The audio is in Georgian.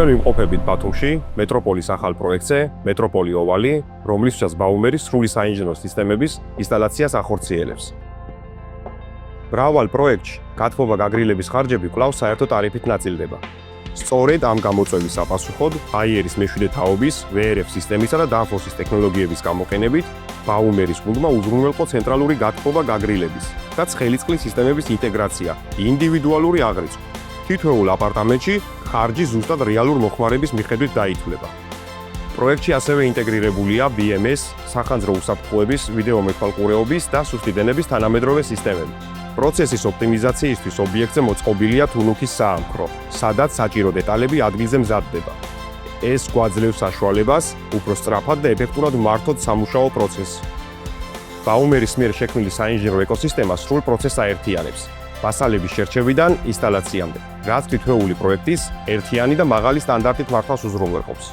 ჩვენ ვიმყოფებით ბათუმში, მეტროპოლის ახალ პროექტზე, მეტროპოლი ოვალი, რომლისთვისაც ბაუმერი სრული საინჟინრო სისტემების ინსტალაციას ახორციელებს. მრავალ პროექტში გათბობა-გაგრილების ხარჯები კვლავ საერთო ტარიფით ნაწილდება. სწორედ ამ გამოწვევის საპასუხოდ, აიერის მეშვიდე თაობის, VRF სისტემისა და დანფორსის ტექნოლოგიების გამოყენებით, ბაუმერის გუნდმა უზრუნველყო ცენტრალური გათბობა-გაგრილების და ცხელისწყლის სისტემების ინტეგრაცია, ინდივიდუალური აღრიცხვა. თითოეულ აპარტამენტში ხარჯი ზუსტად რეალურ მოხმარების მიხედვით დაითვლება. პროექტში ასევე ინტეგრირებულია BMS, სახანძრო უსაფრთხოების, ვიდეო მეთვალყურეობის და სუსტი დენების თანამედროვე სისტემები. პროცესის ოპტიმიზაციისთვის ობიექტზე მოწყობილია თუნუქის საამქრო, სადაც საჭირო დეტალები ადგილზე მზადდება. ეს გვაძლევს საშუალებას უფრო სწრაფად და ეფექტურად მართოთ სამუშაო პროცესს. ბაუმერის მიერ შექმნილი საინჟინრო ეკოსისტემა სრულ პროცესს აერთიანებს. მასალების შერჩევიდან ინსტალაციამდე, რაც თითოეული პროექტის ერთიანი და მაღალი სტანდარტით მართვას უზრუნველყოფს.